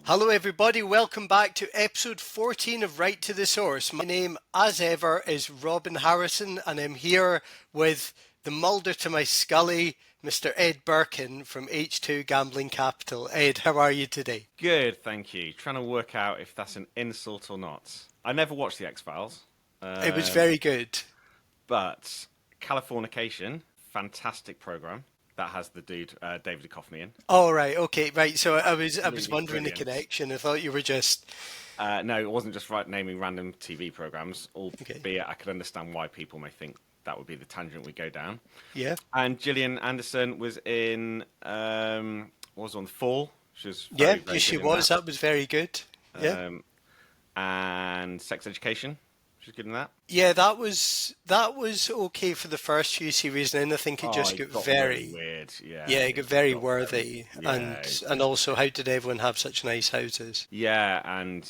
Hello everybody, welcome back to episode 14 of Right to the Source. My name, as ever, is Robin Harrison and I'm here with the Mulder to my Scully, Mr. Ed Birkin from H2 Gambling Capital. Ed, how are you today? Good, thank you. Trying to work out if that's an insult or not. I never watched the X-Files. It was very good. But Californication, fantastic program. That has the dude, David Duchovny in. Oh, right, okay, right. So I was Absolutely wondering brilliant. the connection. I thought you were just... No, it wasn't just naming random TV programs, albeit Okay. I could understand why people may think that would be the tangent we go down. Yeah. And Gillian Anderson was in, was on The Fall. She was Yeah, very, very yes, she good in was. that. That was very good. Yeah. And Sex Education. She's good in that. Yeah, that was okay for the first few series, and then I think it just got really very... weird. Yeah, Yeah, it got very got worthy, and also how did everyone have such nice houses? Yeah, and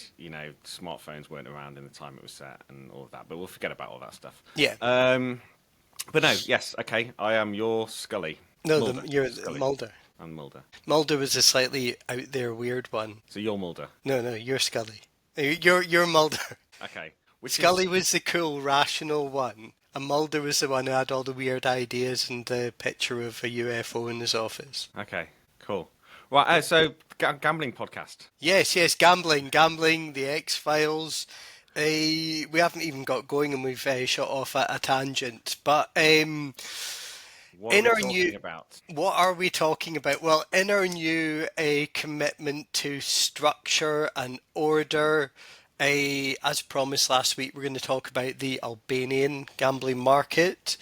smartphones weren't around in the time it was set, and all of that. But we'll forget about all that stuff. Yeah. But no, yes, okay. I am your Scully. No, Mulder. you're Scully. Mulder. I'm Mulder. Mulder was a slightly out there weird one. So you're Mulder. No, you're Scully. You're Mulder. Okay. Scully was the cool, rational one, and Mulder was the one who had all the weird ideas and the picture of a UFO in his office. Okay. Cool. Right. So gambling podcast. Yes, gambling, the X-Files. We haven't even got going and we've shot off at a tangent. But What are we talking about? What are we talking about? Well, in our new commitment to structure and order, as promised last week, we're going to talk about the Albanian gambling market.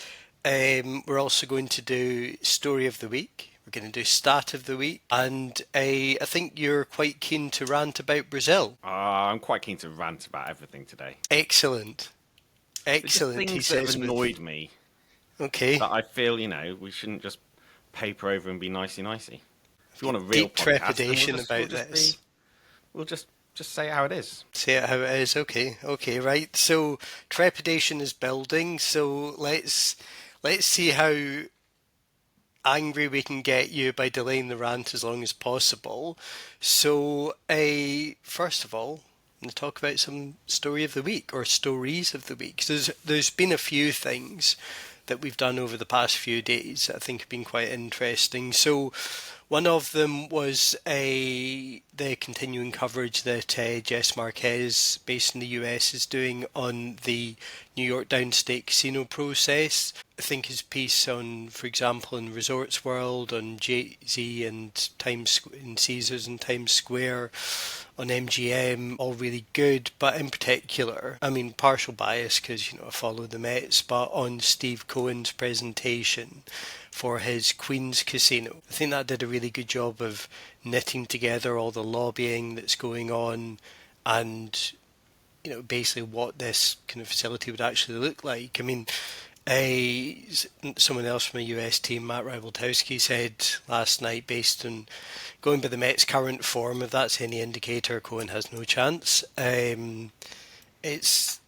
We're also going to do Story of the Week. We're going to do Stat of the Week. And I think you're quite keen to rant about Brazil. I'm quite keen to rant about everything today. Excellent. Things He that says. have annoyed me. Okay. That I feel, we shouldn't just paper over and be nicey-nicey. If you want a real Deep podcast, then trepidation about this. We'll just say it how it is. Say it how it is. Okay, right. So trepidation is building. So let's see how angry we can get you by delaying the rant as long as possible. So, first of all, I'm going to talk about some story of the week or stories of the week. There's been a few things that we've done over the past few days that I think have been quite interesting. So one of them was the continuing coverage that Jess Marquez, based in the US, is doing on the New York downstate casino process. I think his piece on, for example, in Resorts World, on Jay-Z and Caesars and Times Square, on MGM, all really good, but in particular, I mean, partial bias because, I follow the Mets, but on Steve Cohen's presentation for his Queens casino. I think that did a really good job of knitting together all the lobbying that's going on and, basically what this kind of facility would actually look like. I mean, someone else from a US team, Matt Rybaldowski, said last night, based on going by the Mets' current form, if that's any indicator, Cohen has no chance. It's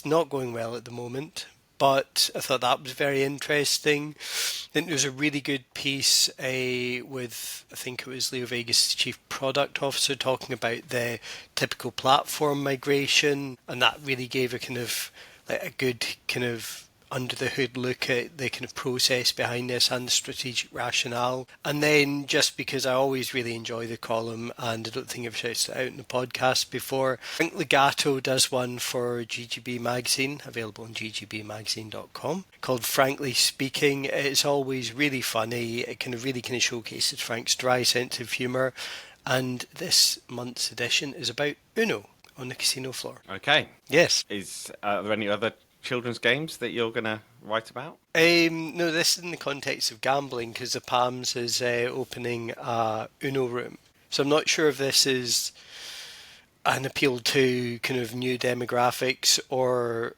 not going well at the moment, but I thought that was very interesting. I think there was a really good piece with, I think it was Leo Vegas' chief product officer, talking about the typical platform migration, and that really gave a kind of a good kind of under the hood look at the kind of process behind this and the strategic rationale. And then, just because I always really enjoy the column, and I don't think I've shouted it out in the podcast before, Frank Legato does one for GGB Magazine, available on ggbmagazine.com, called Frankly Speaking. It's always really funny. It really showcases Frank's dry sense of humour. And this month's edition is about Uno on the casino floor. Okay. Yes. Are there any other children's games that you're going to write about? No, this is in the context of gambling because the Palms is opening a Uno room. So I'm not sure if this is an appeal to kind of new demographics or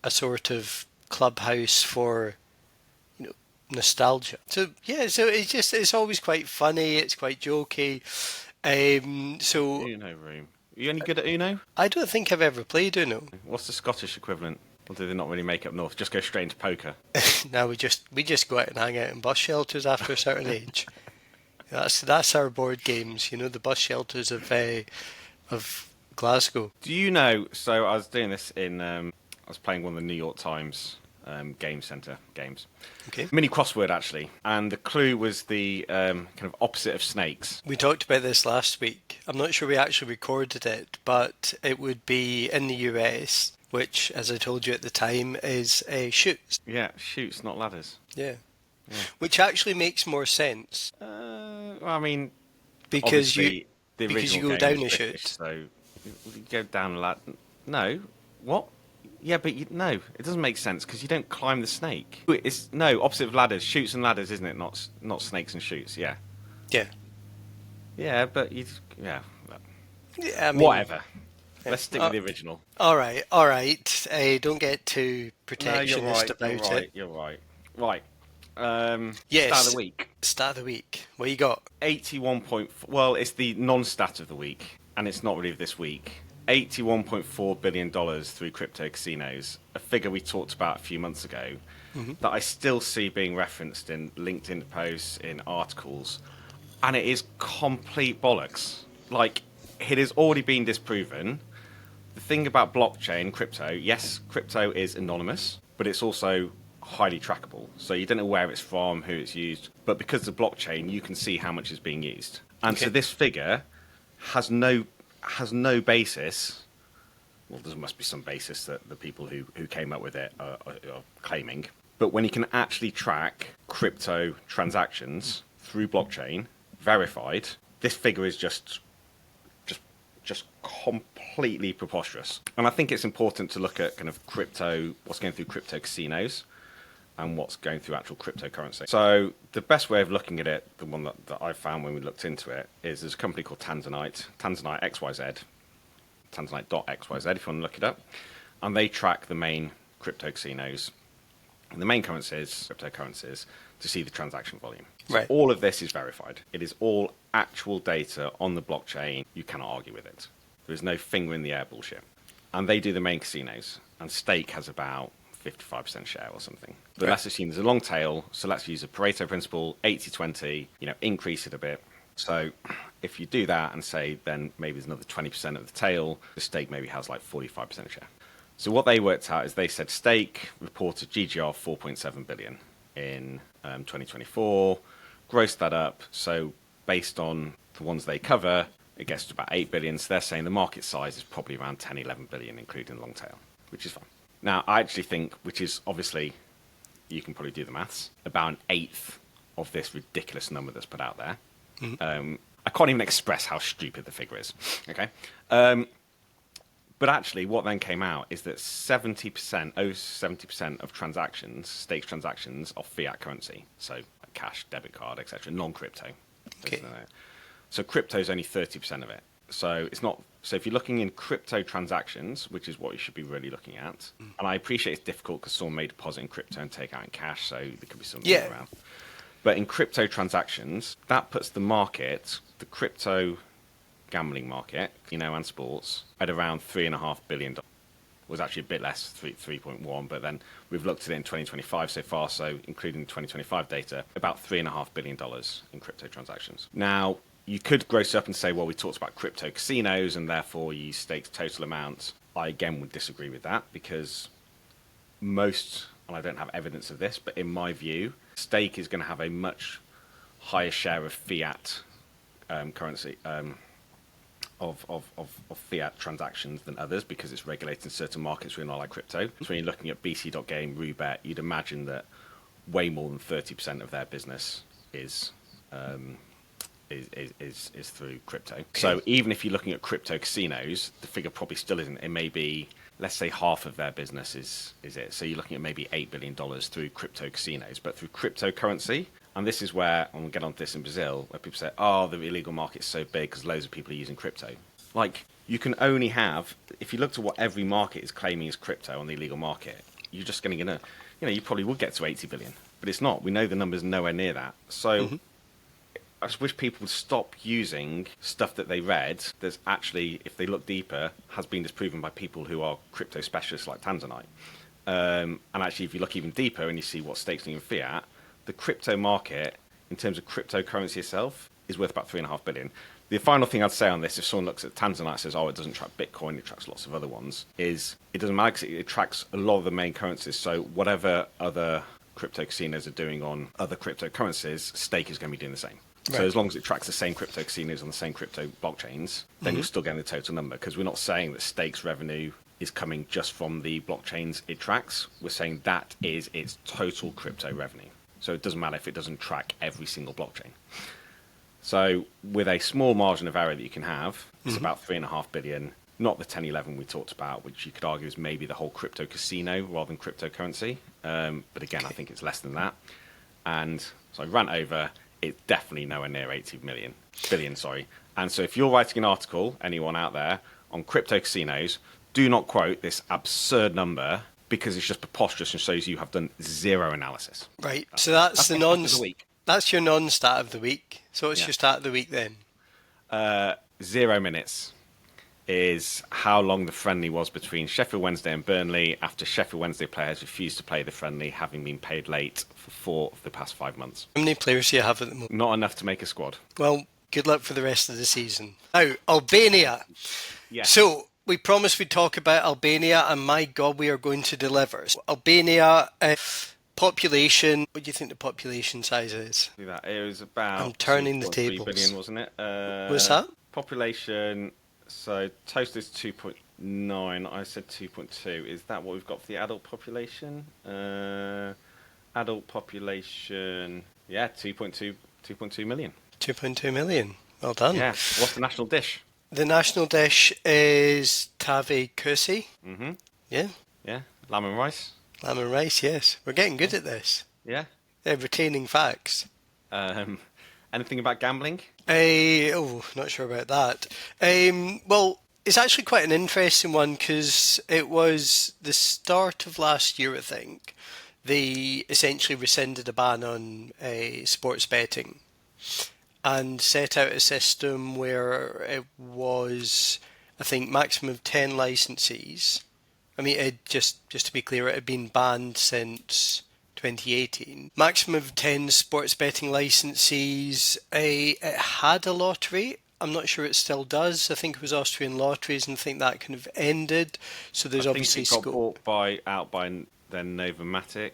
a sort of clubhouse for nostalgia. So yeah, it's always quite funny. It's quite jokey. Uno room. Are you any good at Uno? I don't think I've ever played Uno. What's the Scottish equivalent? Or do they not really make up north? Just go straight into poker? No, we just go out and hang out in bus shelters after a certain age. That's our board games, the bus shelters of Glasgow. Do you know? So I was doing this I was playing one of the New York Times Game Centre games. Okay. Mini crossword, actually. And the clue was the kind of opposite of snakes. We talked about this last week. I'm not sure we actually recorded it, but it would be in the US, which, as I told you at the time, is chutes. Yeah, chutes, not ladders. Yeah. Which actually makes more sense Well, I mean, because obviously, the because you original go game down was a British, chute. so you go down a ladder. No, what? Yeah, but no, it doesn't make sense because you don't climb the snake. It's no opposite of ladders, chutes and ladders, isn't it? Not snakes and chutes. Yeah, Yeah. yeah, but yeah, Yeah, I mean, whatever. yeah. Let's stick with the original. All right, all right. Don't get too No, you're protectionist right. about You're it. right. You're right. Right. Yes. Stat of the week. Start of the week. What you got? 81 point. Well, it's the non-stat of the week, and it's not really this week. $81.4 billion through crypto casinos, a figure we talked about a few months ago, that I still see being referenced in LinkedIn posts, in articles, and it is complete bollocks. Like, it has already been disproven. The thing about blockchain, crypto, yes, crypto is anonymous, but it's also highly trackable. So you don't know where it's from, who it's used, but because of blockchain, you can see how much is being used. And so this figure has no basis. Well, there must be some basis that the people who came up with it are claiming. But when you can actually track crypto transactions through blockchain, verified, this figure is just completely preposterous. And I think it's important to look at kind of crypto, what's going through crypto casinos, and what's going through actual cryptocurrency. So the best way of looking at it, the one that I found when we looked into it, is there's a company called Tanzanite XYZ, Tanzanite.xyz if you want to look it up, and they track the main crypto casinos and the main cryptocurrencies to see the transaction volume. So Right. all of this is verified. It is all actual data on the blockchain. You cannot argue with it. There is no finger in the air bullshit. And they do the main casinos, and Stake has about 55% share or something. But Right. let's assume there's a long tail, so let's use a Pareto principle, 80-20, increase it a bit. So if you do that and say then maybe there's another 20% of the tail, the Stake maybe has like 45% share. So what they worked out is they said Stake reported GGR of 4.7 billion in 2024, grossed that up. So based on the ones they cover, it gets to about 8 billion. So they're saying the market size is probably around 10, 11 billion, including the long tail, which is fine. Now, I actually think, which is obviously, you can probably do the maths, about an eighth of this ridiculous number that's put out there. I can't even express how stupid the figure is. Okay. But actually, what then came out is that 70% of transactions, Stakes transactions, are fiat currency. So like cash, debit card, etc., non-crypto. Okay. So crypto is only 30% of it. So it's not. So if you're looking in crypto transactions, which is what you should be really looking at, and I appreciate it's difficult because someone may deposit in crypto and take out in cash, so there could be something around. But in crypto transactions, that puts the market, the crypto gambling market, and sports, at around $3.5 billion. Was actually a bit less, 3.1, but then we've looked at it in 2025 so far, so including 2025 data, about $3.5 billion in crypto transactions. Now, you could gross up and say, well, we talked about crypto casinos and therefore you staked total amount. I again would disagree with that because most, and I don't have evidence of this, but in my view, Stake is going to have a much higher share of fiat currency, of fiat transactions than others because it's regulated in certain markets really not like crypto. So when you're looking at BC.game, Roobet, you'd imagine that way more than 30% of their business is through crypto. Okay. So even if you're looking at crypto casinos, the figure probably still isn't. It may be, let's say, half of their business is it. So you're looking at maybe $8 billion through crypto casinos, but through cryptocurrency. And this is where, and we'll get onto this in Brazil, where people say, oh, the illegal market's so big because loads of people are using crypto. Like, you can only have, if you looked at what every market is claiming is crypto on the illegal market, you're just going to, you probably would get to 80 billion. But it's not. We know the number's nowhere near that. So I just wish people would stop using stuff that they read that's actually, if they look deeper, has been disproven by people who are crypto specialists like Tanzanite. And actually, if you look even deeper and you see what Stake's doing in fiat, the crypto market, in terms of cryptocurrency itself, is worth about 3.5 billion. The final thing I'd say on this, if someone looks at Tanzanite and says, oh, it doesn't track Bitcoin, it tracks lots of other ones, is it doesn't matter because it tracks a lot of the main currencies. So whatever other crypto casinos are doing on other cryptocurrencies, Stake is going to be doing the same. Right. So as long as it tracks the same crypto casinos on the same crypto blockchains, then you're still getting the total number. Because we're not saying that Stake's revenue is coming just from the blockchains it tracks. We're saying that is its total crypto revenue. So it doesn't matter if it doesn't track every single blockchain. So with a small margin of error that you can have, it's about 3.5 billion, not the 1011 we talked about, which you could argue is maybe the whole crypto casino rather than cryptocurrency. But again, I think it's less than that. And so I ran over, it's definitely nowhere near 80 billion. And so if you're writing an article, anyone out there, on crypto casinos, do not quote this absurd number because it's just preposterous and shows you have done zero analysis. Right. So that's the non. Of the week. That's your non-stat of the week. So what's your stat of the week then? 0 minutes is how long the friendly was between Sheffield Wednesday and Burnley after Sheffield Wednesday players refused to play the friendly, having been paid late for 4 of the past 5 months. How many players do you have at the moment? Not enough to make a squad. Well, good luck for the rest of the season. Now, Albania. Yes. So we promised we'd talk about Albania, and my God, we are going to deliver. So Albania, population. What do you think the population size is? It was about. I'm turning the 2.3 tables. billion, wasn't it? What's that? Population. So total is 2.9. I said 2.2. Is that what we've got for the adult population? Adult population. Yeah, 2.2 million. 2.2 million. Well done. Yeah. What's the national dish? The national dish is tave kursi. Mm-hmm. Yeah. Yeah. Lamb and rice. Lamb and rice, yes. We're getting good at this. Yeah. They're retaining facts. Anything about gambling? Not sure about that. Well, it's actually quite an interesting one because it was the start of last year, I think. They essentially rescinded a ban on sports betting and set out a system where it was, I think, maximum of 10 licenses. I mean, just to be clear, it had been banned since 2018. Maximum of 10 sports betting licenses. It had a lottery. I'm not sure it still does. I think it was Austrian Lotteries, and I think that kind of ended. So there's obviously scope. It got scope. bought out by then Novomatic.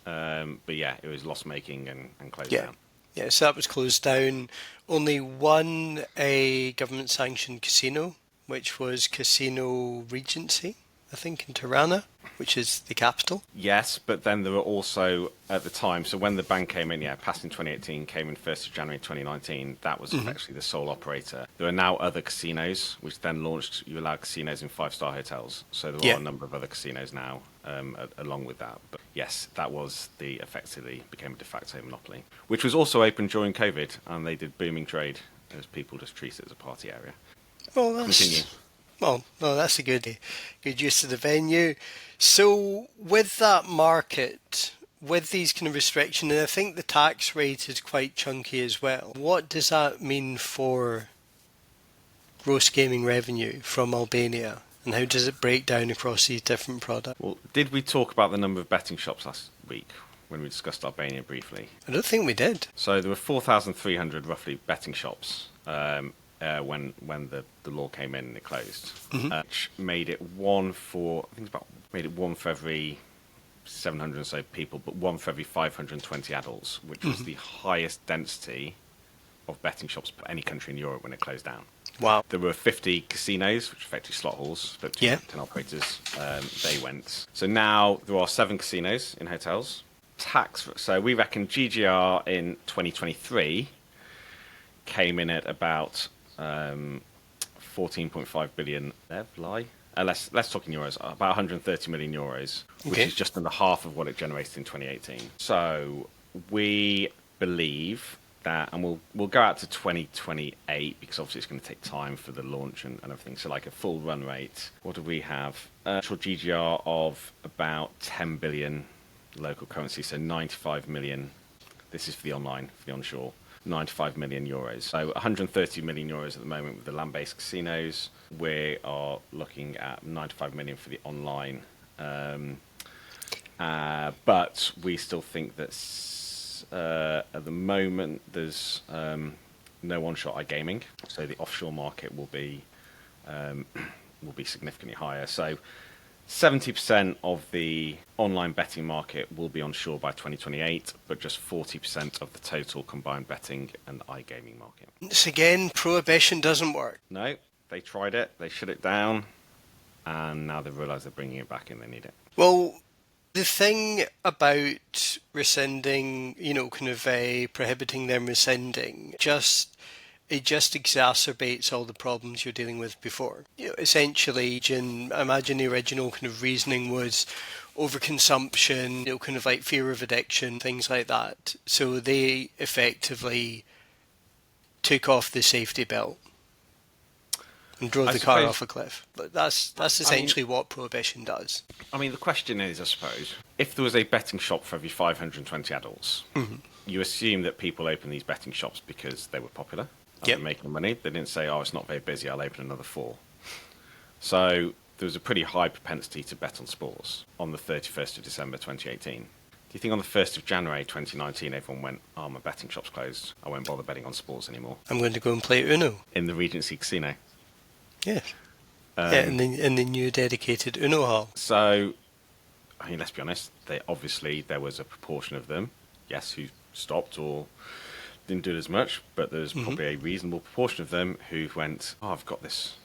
But yeah, it was loss-making and closed down. Yeah, so that was closed down. Only one government-sanctioned casino, which was Casino Regency, I think, in Tirana, which is the capital. Yes, but then there were also, at the time, so when the ban came in, passed in 2018, came in 1st of January 2019, that was actually the sole operator. There are now other casinos, which then launched, you allow casinos in 5-star hotels. So there are a number of other casinos now, along with that. But yes, that was effectively became a de facto monopoly, which was also open during COVID, and they did booming trade as people just treat it as a party area. Well, Continue. Well, no, that's a good use of the venue. So with that market, with these kind of restrictions, and I think the tax rate is quite chunky as well, what does that mean for gross gaming revenue from Albania? And how does it break down across these different products? Well, did we talk about the number of betting shops last week when we discussed Albania briefly? I don't think we did. So there were 4,300 roughly betting shops when the law came in and it closed, which made it one for every 700 or so people, but one for every 520 adults, which was the highest density of betting shops for any country in Europe when it closed down. Wow. There were 50 casinos, which effectively slot halls, but 10 operators, they went. So now there are 7 casinos in hotels. So we reckon GGR in 2023 came in at about 14.5 billion. Let's talk in euros. About 130 million euros, which is just under half of what it generated in 2018. So we believe that, and we'll go out to 2028 because obviously it's going to take time for the launch and everything. So like a full run rate. What do we have? Actual GGR of about 10 billion local currency, so 95 million. This is for the online, for the onshore. 95 million euros. So 130 million euros at the moment with the land-based casinos. We are looking at 95 million for the online. But we still think that at the moment there's no onshore iGaming, so the offshore market will be significantly higher. So 70% of the online betting market will be onshore by 2028, but just 40% of the total combined betting and iGaming market. Once again, prohibition doesn't work. No, they tried it, they shut it down, and now they've realised they're bringing it back and they need it. Well, the thing about rescinding, prohibiting them rescinding, it just exacerbates all the problems you're dealing with before. Essentially, I imagine the original kind of reasoning was overconsumption, kind of like fear of addiction, things like that. So they effectively took off the safety belt and drove the car off a cliff. But that's essentially what prohibition does. I mean, the question is, I suppose, if there was a betting shop for every 520 adults, you assume that people open these betting shops because they were popular. They're making money. They didn't say, "Oh, it's not very busy, I'll open another 4." So there was a pretty high propensity to bet on sports on the 31st of December 2018. Do you think on the 1st of January 2019 everyone went, "Oh, my betting shop's closed, I won't bother betting on sports anymore"? I'm going to go and play Uno. In the Regency Casino. Yeah. In the new dedicated Uno hall. So, I mean, let's be honest, there was a proportion of them, yes, who stopped or didn't do it as much, but there's probably a reasonable proportion of them who went, "Oh, I've got this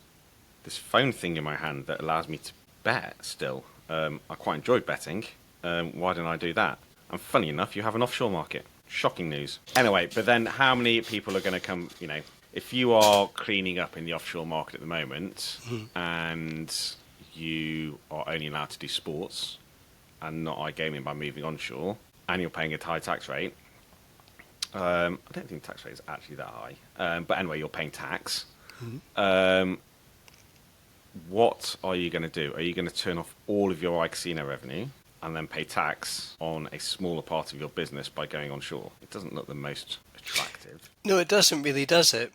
phone thing in my hand that allows me to bet still. I quite enjoyed betting. Why didn't I do that?" And funny enough, you have an offshore market. Shocking news. Anyway, but then how many people are going to come, if you are cleaning up in the offshore market at the moment and you are only allowed to do sports and not iGaming by moving onshore, and you're paying a high tax rate, I don't think the tax rate is actually that high. But anyway, you're paying tax. What are you going to do? Are you going to turn off all of your iCasino revenue and then pay tax on a smaller part of your business by going onshore? It doesn't look the most attractive. No, it doesn't really, does it?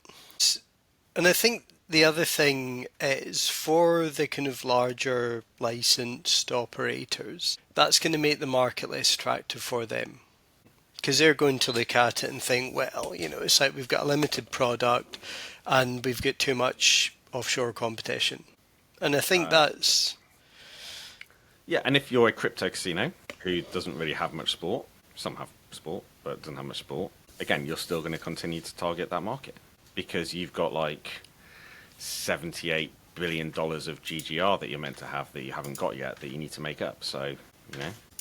And I think the other thing is for the kind of larger licensed operators, that's going to make the market less attractive for them. Because they're going to look at it and think, well, it's like we've got a limited product and we've got too much offshore competition. And I think that's... Yeah, and if you're a crypto casino who doesn't really have much sport, some have sport, but doesn't have much sport, again, you're still going to continue to target that market because you've got like $78 billion of GGR that you're meant to have that you haven't got yet that you need to make up. So,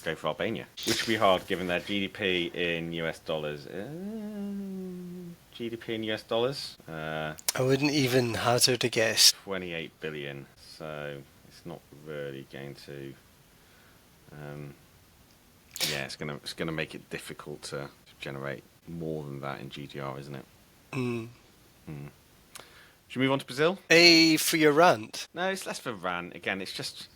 go for Albania, which would be hard given their GDP in US dollars. GDP in US dollars? I wouldn't even hazard a guess. 28 billion. So it's not really going to. It's gonna make it difficult to generate more than that in GGR, isn't it? Should we move on to Brazil? For your rant? No, it's less for rant. Again, it's just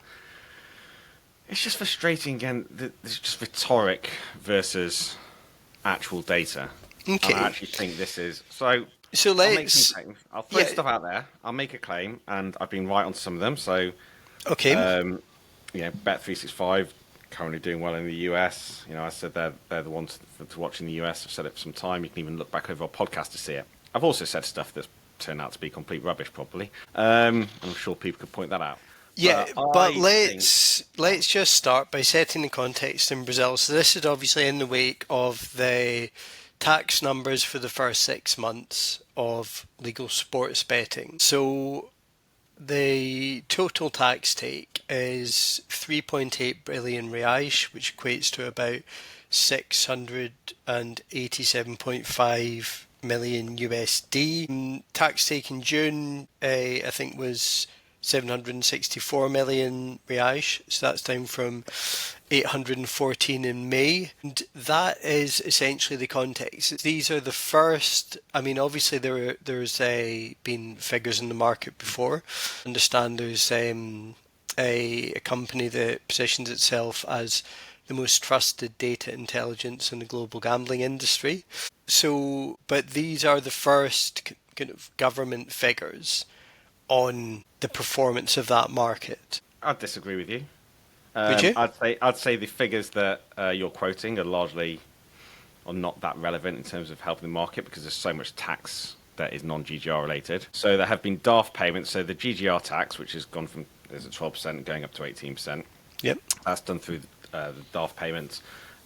frustrating. Again, it's just rhetoric versus actual data. Okay. And I actually think this is so. Let's. I'll throw stuff out there. I'll make a claim, and I've been right on some of them. So, okay. Bet365 currently doing well in the US. I said they're the ones to watch in the US. I've said it for some time. You can even look back over our podcast to see it. I've also said stuff that's turned out to be complete rubbish, probably. I'm sure people could point that out. Yeah, but let's just start by setting the context in Brazil. So this is obviously in the wake of the tax numbers for the first 6 months of legal sports betting. So the total tax take is 3.8 billion reais, which equates to about 687.5 million USD. Tax take in June, I think, was 764 million reais, so that's down from 814 in May. And that is essentially the context. These are the first, obviously there's been figures in the market before. I understand there's a company that positions itself as the most trusted data intelligence in the global gambling industry. So, but these are the first kind of government figures on the performance of that market. I'd disagree with you. Would you? I'd say the figures that you're quoting are not that relevant in terms of helping the market because there's so much tax that is non-GGR related. So there have been DARF payments. So the GGR tax, which has gone from, is it 12% going up to 18%. Yep. That's done through the DARF payments.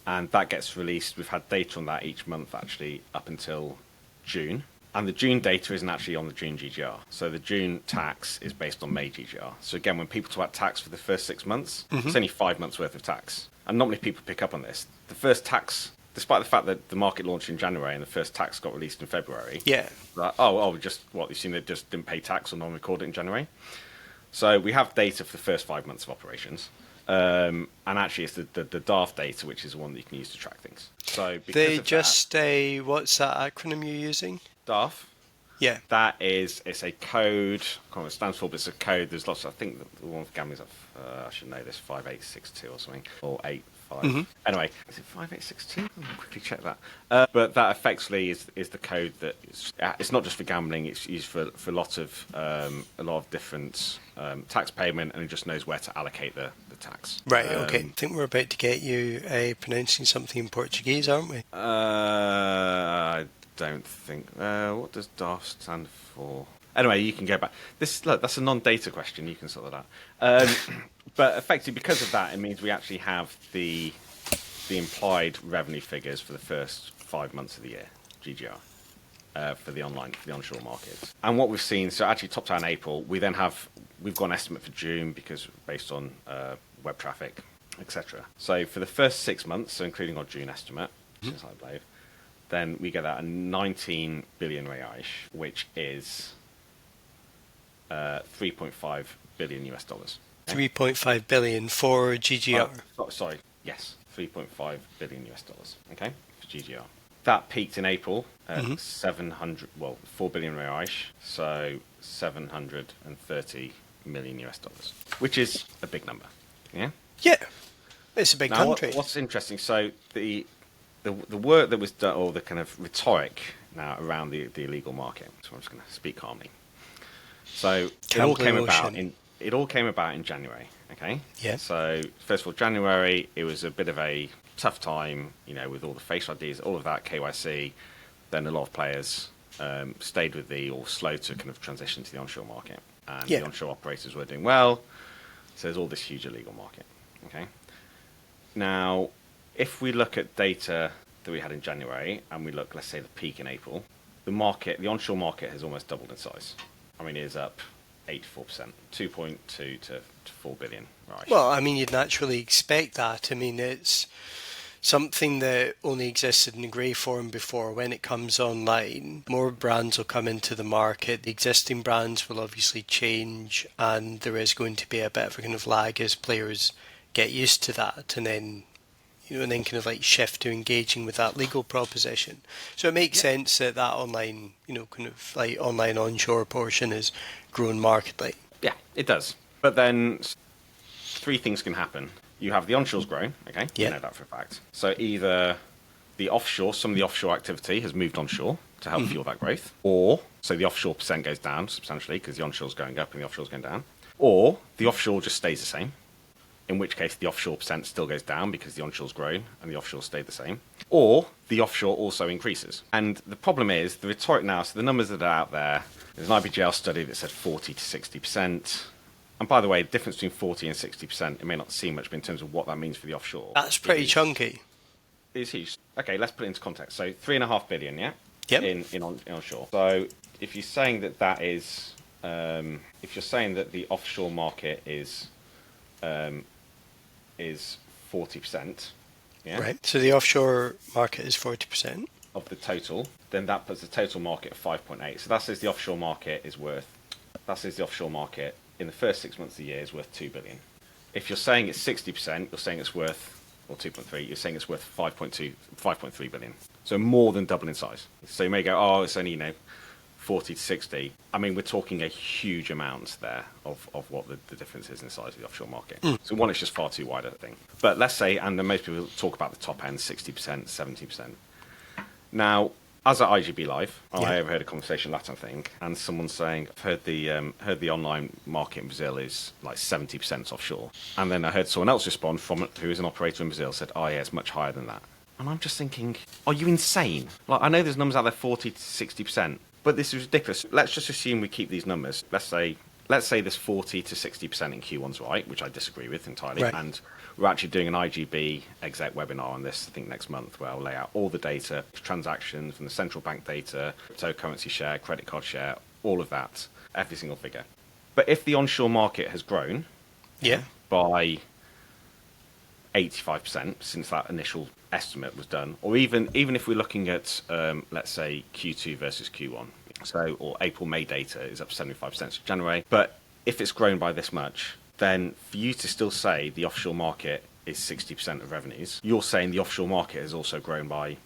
And that gets released. We've had data on that each month, actually, up until June. And the June data isn't actually on the June GGR. So the June tax is based on May GGR. So again, when people talk about tax for the first 6 months, it's only 5 months worth of tax. And not many people pick up on this. The first tax, despite the fact that the market launched in January and the first tax got released in February. Yeah. Like, just what, you've seen they just didn't pay tax or non-record it in January. So we have data for the first 5 months of operations. And actually, it's the DARF data, which is the one that you can use to track things. So because what's that acronym you're using? DARF. Yeah. That is, it's a code. I can't remember what it stands for, but it's a code. There's lots. I think the one for gambling is, I should know this, 5862 or something, or 85. Anyway, is it 5862? I'll quickly check that. But that effectively is the code that it's not just for gambling. It's used for a lot of different tax payment, and it just knows where to allocate the tax. Right. Okay. I think we're about to get you pronouncing something in Portuguese, aren't we? I don't think. What does DARF stand for? Anyway, you can go back. That's a non-data question. You can sort that out. But effectively, because of that, it means we actually have the implied revenue figures for the first 5 months of the year, GGR, for the onshore markets. And what we've seen, so actually top down April, we've got an estimate for June because based on web traffic, etc. So for the first 6 months, so including our June estimate, which is I believe, then we get that at 19 billion reais, which is 3.5 billion US dollars. Okay? 3.5 billion for GGR. Sorry, yes, 3.5 billion US dollars. Okay, for GGR. That peaked in April at 4 billion reais, so 730 million US dollars, which is a big number. Yeah. Yeah, it's a big now, country. What's interesting? So the work that was done, or the kind of rhetoric now around the illegal market. So I'm just going to speak calmly. So it all came about in January. Okay. Yeah. So first of all, January, it was a bit of a tough time, with all the face IDs, all of that KYC. Then a lot of players stayed with or slow to kind of transition to the onshore market, and the onshore operators were doing well. So there's all this huge illegal market. Okay. Now, if we look at data that we had in January, and we look, let's say, the peak in April, the onshore market has almost doubled in size. I mean, it is up 84%, 2.2 to 4 billion. Right. Well, I mean, you'd naturally expect that. I mean, it's something that only existed in grey form before. When it comes online, more brands will come into the market. The existing brands will obviously change, and there is going to be a bit of a kind of lag as players get used to that, and then kind of like shift to engaging with that legal proposition. So it makes sense that online, kind of like online onshore portion is grown markedly. Yeah, it does. But then 3 things can happen. You have the onshores growing, okay? Yeah. You know that for a fact. So either some of the offshore activity has moved onshore to help fuel that growth, or so the offshore percent goes down substantially because the onshore's going up and the offshore's going down, or the offshore just stays the same, in which case the offshore percent still goes down because the onshore's grown and the offshore stayed the same, or the offshore also increases. And the problem is, the rhetoric now, so the numbers that are out there, there's an IBGL study that said 40 to 60%. And by the way, the difference between 40 and 60%, it may not seem much, but in terms of what that means for the offshore. That's pretty chunky. It's huge. Okay, let's put it into context. So 3.5 billion, yeah? Yep. In onshore. So if you're saying that is, if you're saying that the offshore market is 40%, yeah? Right. So the offshore market is 40%. Of the total, then that puts the total market at 5.8. So that says the offshore market in the first 6 months of the year is worth 2 billion. If you're saying it's 60%, you're saying it's worth, or 2.3, you're saying it's worth 5.3 billion. So more than double in size. So you may go, it's only, 40 to 60. I mean, we're talking a huge amount there of what the difference is in the size of the offshore market. So one, it's just far too wide, I think. But let's say, and then most people talk about the top end, 60%, 70%. Now, as at IGB Live, I overheard a conversation last time, I think, and someone saying, I've heard the online market in Brazil is like 70% offshore. And then I heard someone else respond who is an operator in Brazil, said, it's much higher than that. And I'm just thinking, are you insane? Like, I know there's numbers out there 40 to 60%, But this is ridiculous. Let's just assume we keep these numbers. Let's say this 40 to 60% in Q1's right, which I disagree with entirely. Right. And we're actually doing an IGB exec webinar on this, I think, next month, where I'll lay out all the data, transactions from the central bank data, cryptocurrency share, credit card share, all of that, every single figure. But if the onshore market has grown Yeah. by 85% since that initial estimate was done, or even if we're looking at, let's say, Q2 versus Q1, or April-May data is up 75% since January, but if it's grown by this much, then for you to still say the offshore market is 60% of revenues, you're saying the offshore market has also grown by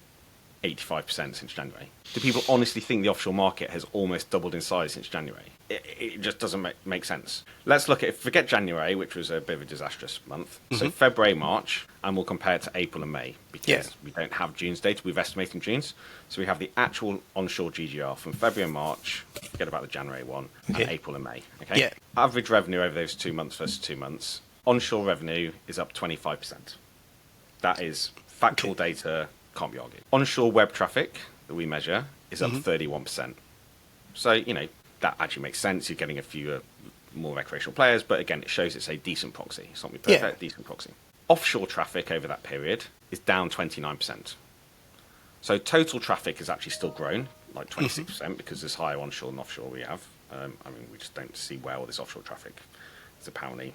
85% since January. Do people honestly think the offshore market has almost doubled in size since January? It just doesn't make sense. Let's look at, forget January, which was a bit of a disastrous month. So February, March, and we'll compare it to April and May, because we don't have June's data. We've estimated June's. So we have the actual onshore GGR from February and March, forget about the January one, and April and May. Okay. Yeah. Average revenue over those 2 months versus 2 months. Onshore revenue is up 25%. That is factual data, can't be argued. Onshore web traffic that we measure is up 31%. So, that actually makes sense. You're getting a few more recreational players, but again, it shows it's a decent proxy. It's not perfect, decent proxy. Offshore traffic over that period is down 29%. So total traffic has actually still grown, like 26%, because there's higher onshore than offshore we have. We just don't see where all this offshore traffic is apparently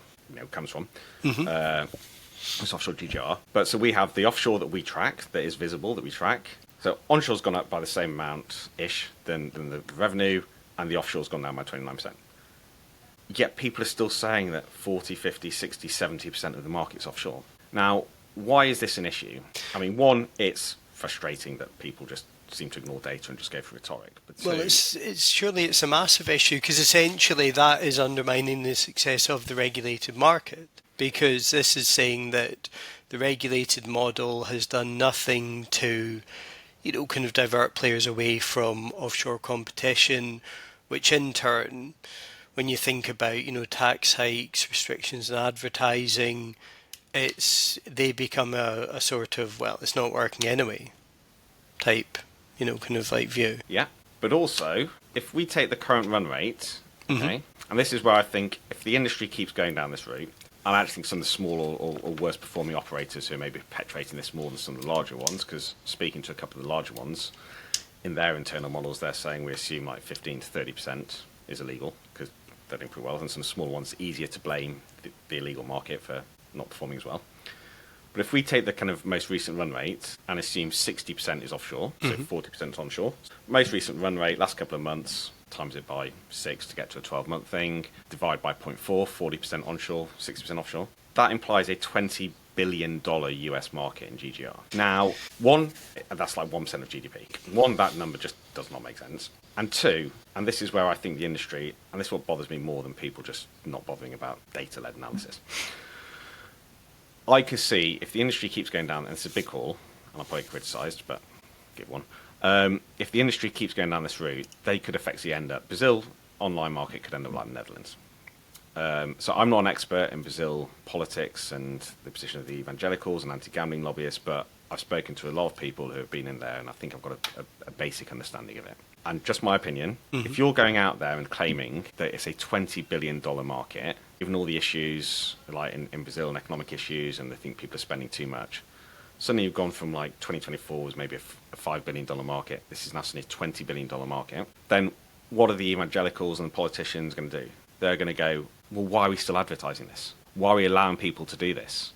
comes from. This offshore GGR. But so we have the offshore that we track, that is visible, that we track. So onshore's gone up by the same amount-ish than the revenue, and the offshore's gone down by 29%. Yet people are still saying that 40, 50, 60, 70% of the market's offshore. Now, why is this an issue? One, it's frustrating that people just seem to ignore data and just go for rhetoric. But two, Well, it's a massive issue, because essentially that is undermining the success of the regulated market, because this is saying that the regulated model has done nothing to kind of divert players away from offshore competition, which in turn, when you think about, tax hikes, restrictions on advertising, they become a sort of, well, it's not working anyway type, kind of like view. Yeah, but also, if we take the current run rate, okay, and this is where I think if the industry keeps going down this route, and I actually think some of the small or worst performing operators who may be perpetrating this more than some of the larger ones, because speaking to a couple of the larger ones, in their internal models, they're saying we assume like 15 to 30% is illegal, because they're doing pretty well, and some small ones, easier to blame the illegal market for not performing as well. But if we take the kind of most recent run rate and assume 60% is offshore, so 40% onshore, most recent run rate, last couple of months, times it by 6 to get to a 12-month thing, divide by 0.4, 40% onshore, 60% offshore. That implies a $20 billion US market in GGR. Now, one, that's like 1% of GDP. One, that number just does not make sense. And two, and this is where I think the industry, and this is what bothers me more than people just not bothering about data-led analysis. I can see if the industry keeps going down, and it's a big call, and I'll probably criticised, but give one. If the industry keeps going down this route, they could effectively end up, Brazil online market could end up like the Netherlands. So I'm not an expert in Brazil politics and the position of the evangelicals and anti-gambling lobbyists, but I've spoken to a lot of people who have been in there, and I think I've got a basic understanding of it. And just my opinion, if you're going out there and claiming that it's a $20 billion market, given all the issues like in Brazil and economic issues, and they think people are spending too much, suddenly you've gone from like 2024 was maybe a $5 billion market. This is now suddenly a $20 billion market. Then what are the evangelicals and the politicians going to do? They're going to go, well, why are we still advertising this? Why are we allowing people to do this?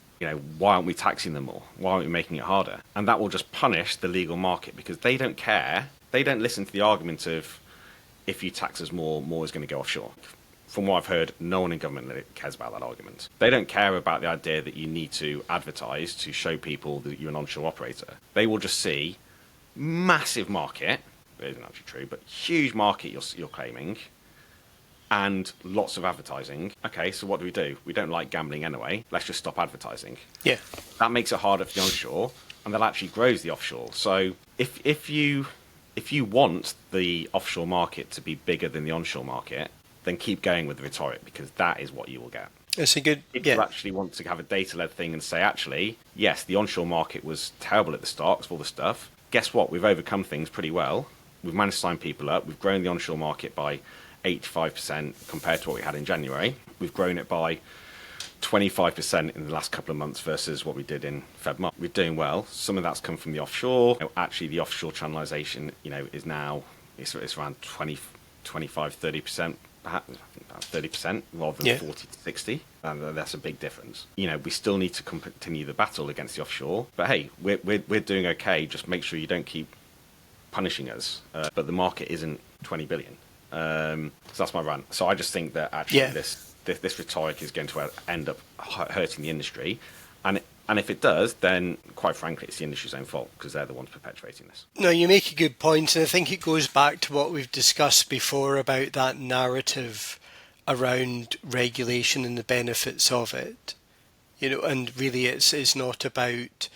Why aren't we taxing them more? Why aren't we making it harder? And that will just punish the legal market, because they don't care. They don't listen to the argument of if you tax us more is going to go offshore. From what I've heard, no one in government cares about that argument. They don't care about the idea that you need to advertise to show people that you're an onshore operator. They will just see massive market, it isn't actually true, but huge market you're claiming, and lots of advertising. Okay, so what do? We don't like gambling anyway. Let's just stop advertising. Yeah. That makes it harder for the onshore, and that actually grows the offshore. So if you want the offshore market to be bigger than the onshore market, then keep going with the rhetoric, because that is what you will get. It's a good... If you actually want to have a data-led thing and say, actually, yes, the onshore market was terrible at the start, all the stuff. Guess what? We've overcome things pretty well. we've managed to sign people up. We've grown the onshore market by 85% compared to what we had in January. We've grown it by 25% in the last couple of months versus what we did in Feb/March. We're doing well. Some of that's come from the offshore. Actually, the offshore channelization, is now it's around 20, 25, 30%, perhaps about 30% rather than 40 to 60. And that's a big difference. We still need to continue the battle against the offshore. But hey, we're doing okay. Just make sure you don't keep punishing us. But the market isn't 20 billion. So that's my rant. So I just think that actually this rhetoric is going to end up hurting the industry, and if it does, then quite frankly, it's the industry's own fault because they're the ones perpetuating this. No, you make a good point, and I think it goes back to what we've discussed before about that narrative around regulation and the benefits of it. And really, it's not about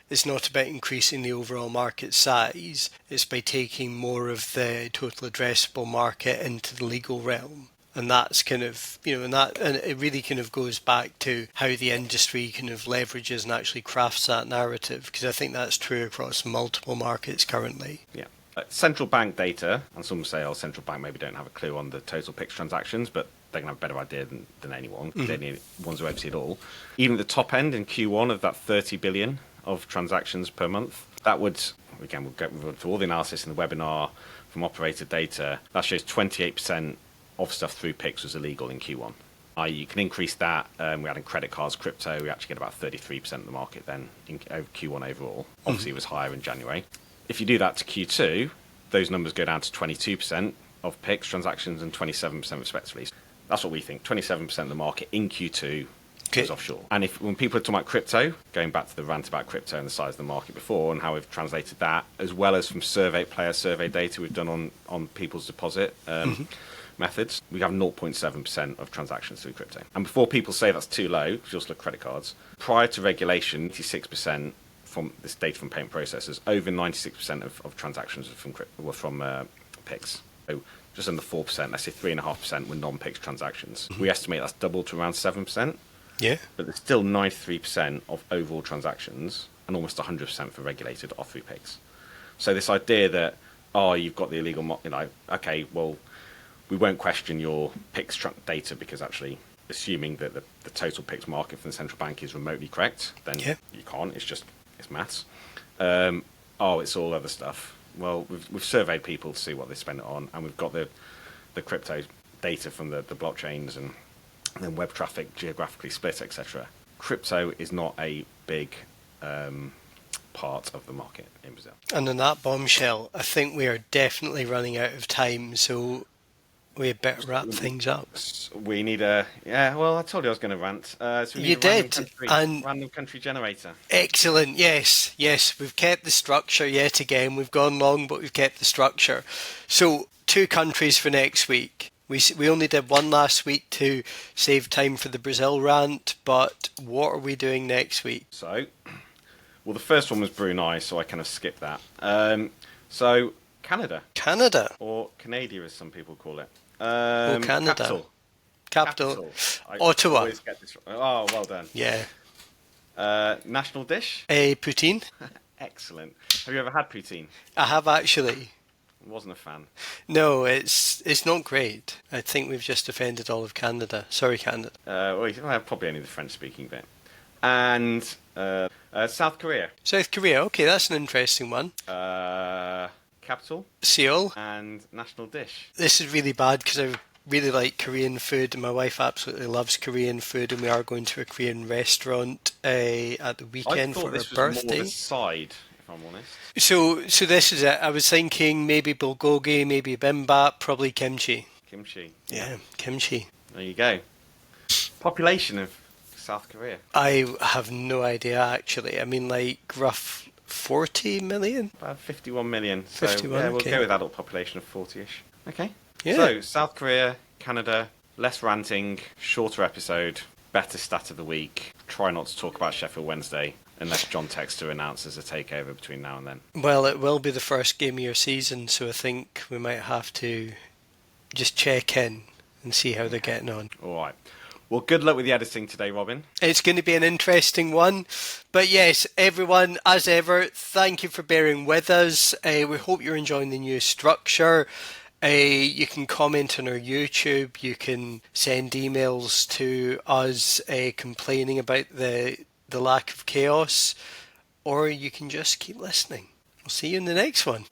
increasing the overall market size. It's by taking more of the total addressable market into the legal realm. And that's kind of, and it really kind of goes back to how the industry kind of leverages and actually crafts that narrative, because I think that's true across multiple markets currently. Yeah. Central bank data, and some say, central bank maybe don't have a clue on the total PIX transactions, but they can have a better idea than anyone. They're the ones who oversee it all. Even at the top end in Q1 of that 30 billion of transactions per month, that would, again, we'll get through all the analysis in the webinar from operator data, that shows 28% of stuff through PIX was illegal in Q1. You can increase that. We had in credit cards, crypto, we actually get about 33% of the market then in Q1 overall. Obviously, it was higher in January. If you do that to Q2, those numbers go down to 22% of PIX transactions and 27% respectively. That's what we think. 27% of the market in Q2 was offshore. And when people are talking about crypto, going back to the rant about crypto and the size of the market before and how we've translated that, as well as from player survey data we've done on people's deposit methods, we have 0.7% of transactions through crypto. And before people say that's too low, because you also look at credit cards, prior to regulation, 86% from this data from payment processors, over 96% of transactions were from PIX. So just under 4%, let's say 3.5% were non-PIX transactions. We estimate that's doubled to around 7%. Yeah. But there's still 93% of overall transactions and almost 100% for regulated or through PIX. So this idea that, you've got the illegal, okay, well, we won't question your PIX data because actually, assuming that the total PIX market from the central bank is remotely correct, then you can't. It's maths. It's all other stuff. Well, we've surveyed people to see what they spend it on, and we've got the crypto data from the blockchains and then web traffic geographically split, etc. Crypto is not a big part of the market in Brazil. And on that bombshell, I think we are definitely running out of time, so we had better wrap things up. We need I told you I was going to rant. So we need you did. Random country generator. Excellent. Yes. We've kept the structure yet again. We've gone long, but we've kept the structure. So 2 countries for next week. We only did one last week to save time for the Brazil rant, but what are we doing next week? So, the first one was Brunei, so I kind of skipped that. So Canada. Or Canada, as some people call it. Canada. Capital. Ottawa. Oh, well done. Yeah. National dish? Poutine. Excellent. Have you ever had poutine? I have actually. Wasn't a fan. No, it's not great. I think we've just offended all of Canada. Sorry, Canada. Probably only the French-speaking bit. And South Korea. South Korea. Okay, that's an interesting one. Capital. Seoul. And national dish. This is really bad because I really like Korean food, and my wife absolutely loves Korean food, and we are going to a Korean restaurant at the weekend for her birthday. I thought this was more the side, if I'm honest. So this is it. I was thinking maybe bulgogi, maybe bibimbap, probably kimchi. Kimchi. Yeah, kimchi. There you go. Population of South Korea. I have no idea, actually. I mean, rough 40 million? About 51 million. 51, we'll okay. go with adult population of 40-ish. Okay. Yeah. So, South Korea, Canada, less ranting, shorter episode, better stat of the week. Try not to talk about Sheffield Wednesday unless John Textor announces a takeover between now and then. Well, it will be the first game of your season, so I think we might have to just check in and see how they're getting on. All right. Well, good luck with the editing today, Robin. It's going to be an interesting one. But yes, everyone, as ever, thank you for bearing with us. We hope you're enjoying the new structure. You can comment on our YouTube. You can send emails to us complaining about the lack of chaos. Or you can just keep listening. We'll see you in the next one.